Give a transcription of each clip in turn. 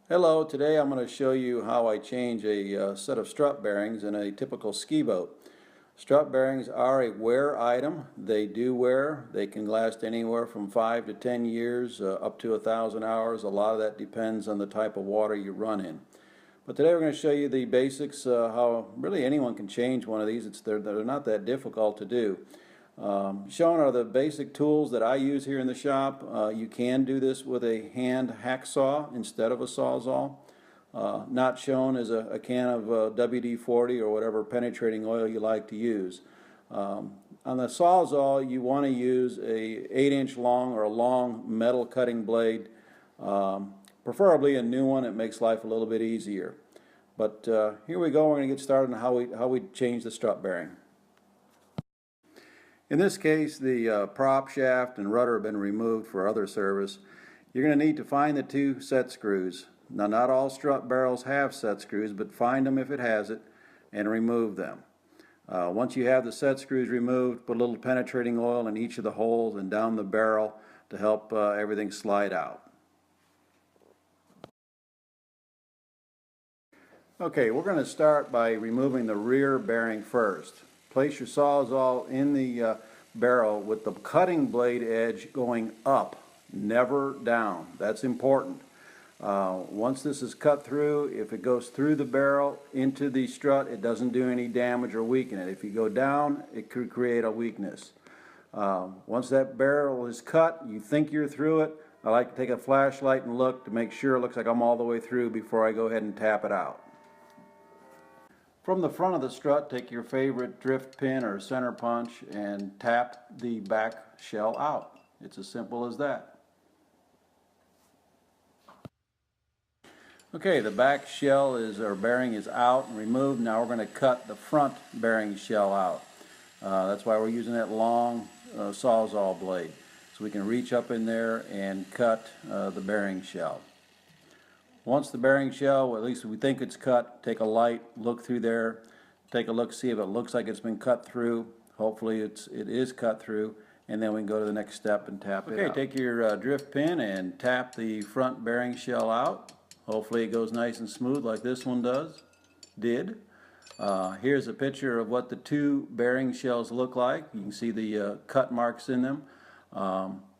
Hello, today I'm going to show you how I change a set of strut bearings in a typical ski boat. Strut bearings are a wear item. They do wear. They can last anywhere from 5 to 10 years, up to 1,000 hours. A lot of that depends on the type of water you run in. But today we're going to show you the basics, how really anyone can change one of these. They're not that difficult to do. Shown are the basic tools that I use here in the shop. You can do this with a hand hacksaw instead of a sawzall. Not shown is a can of WD-40 or whatever penetrating oil you like to use. On the sawzall, you want to use a 8-inch long or a long metal cutting blade, preferably a new one. It makes life a little bit easier. But here we go. We're going to get started on how we change the strut bearing. In this case, the prop shaft and rudder have been removed for other service. You're going to need to find the two set screws. Now, not all strut barrels have set screws, but find them if it has it and remove them. Once you have the set screws removed, put a little penetrating oil in each of the holes and down the barrel to help everything slide out. Okay, we're going to start by removing the rear bearing first. Place your sawzall in the barrel with the cutting blade edge going up, never down. That's important. Once this is cut through, if it goes through the barrel into the strut, it doesn't do any damage or weaken it. If you go down, it could create a weakness. Once that barrel is cut, you think you're through it. I like to take a flashlight and look to make sure it looks like I'm all the way through before I go ahead and tap it out. From the front of the strut, take your favorite drift pin or center punch and tap the back shell out. It's as simple as that. Okay, the back shell or bearing is out and removed. Now we're going to cut the front bearing shell out. That's why we're using that long sawzall blade. So we can reach up in there and cut the bearing shell. Once the bearing shell, well, at least we think it's cut, take a light, look through there, take a look, see if it looks like it's been cut through. Hopefully it is cut through, and then we can go to the next step and tap it out. Okay, take your drift pin and tap the front bearing shell out. Hopefully it goes nice and smooth like this one did. Here's a picture of what the two bearing shells look like. You can see the cut marks in them.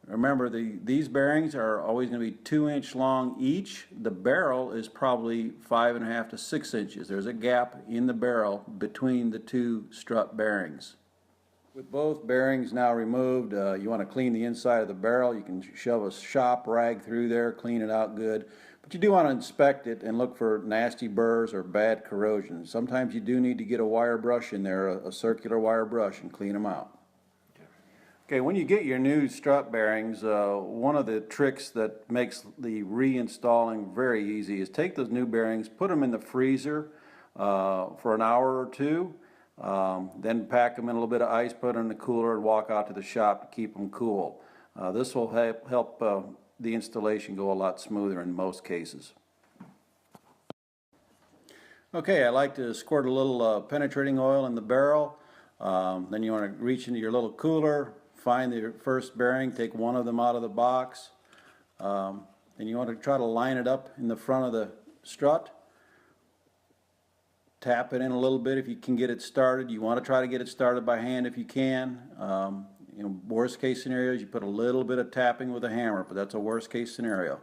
Remember, these bearings are always going to be 2-inch long each. The barrel is probably 5.5 to 6 inches. There's a gap in the barrel between the two strut bearings. With both bearings now removed, you want to clean the inside of the barrel. You can shove a shop rag through there, clean it out good. But you do want to inspect it and look for nasty burrs or bad corrosion. Sometimes you do need to get a wire brush in there, a circular wire brush, and clean them out. Okay, when you get your new strut bearings, one of the tricks that makes the reinstalling very easy is take those new bearings, put them in the freezer for an hour or two, then pack them in a little bit of ice, put them in the cooler, and walk out to the shop to keep them cool. This will help the installation go a lot smoother in most cases. Okay, I like to squirt a little penetrating oil in the barrel. Then you want to reach into your little cooler, find the first bearing, take one of them out of the box, and you want to try to line it up in the front of the strut. Tap it in a little bit if you can get it started. You want to try to get it started by hand if you can. Worst case scenarios, you put a little bit of tapping with a hammer, but that's a worst case scenario.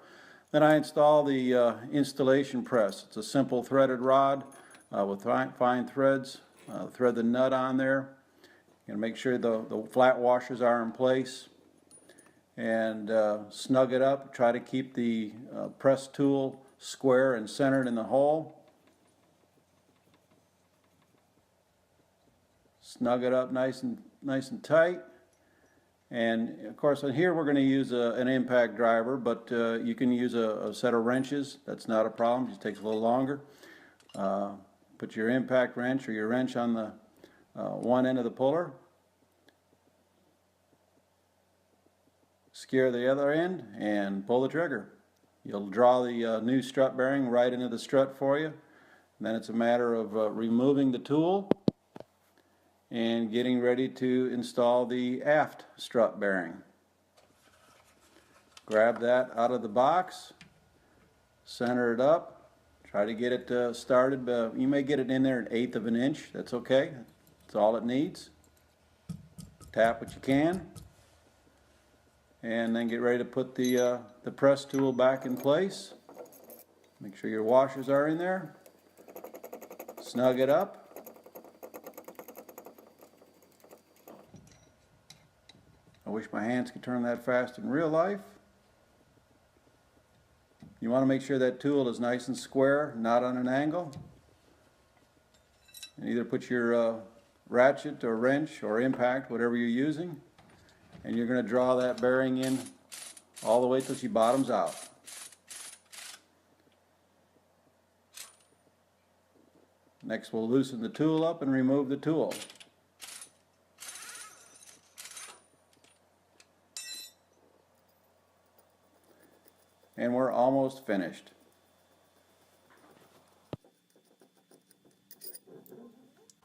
Then I install the installation press. It's a simple threaded rod with fine threads. Thread the nut on there. You're going to make sure the flat washers are in place and snug it up. Try to keep the press tool square and centered in the hole. Snug it up nice and tight. And of course, on here we're going to use an impact driver, but you can use a set of wrenches. That's not a problem. It just takes a little longer. Put your impact wrench or your wrench on the one end of the puller, secure the other end, and pull the trigger. You'll draw the new strut bearing right into the strut for you. And then it's a matter of removing the tool and getting ready to install the aft strut bearing. Grab that out of the box, center it up, try to get it started. You may get it in there 1/8 of an inch. That's okay. That's all it needs. Tap what you can, and then get ready to put the press tool back in place. Make sure your washers are in there. Snug it up. I wish my hands could turn that fast in real life. You want to make sure that tool is nice and square, not on an angle. And either put your ratchet or wrench or impact, whatever you're using, and you're going to draw that bearing in all the way till she bottoms out. Next, we'll loosen the tool up and remove the tool. And we're almost finished.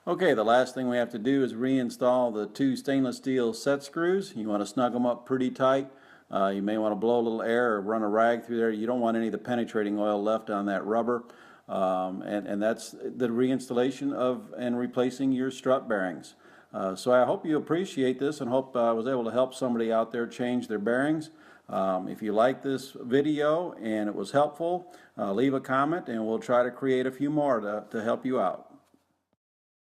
Okay, the last thing we have to do is reinstall the 2 stainless steel set screws. You want to snug them up pretty tight. You may want to blow a little air or run a rag through there. You don't want any of the penetrating oil left on that rubber. And that's the reinstallation of and replacing your strut bearings. So I hope you appreciate this and hope I was able to help somebody out there change their bearings. If you like this video and it was helpful, leave a comment and we'll try to create a few more to help you out.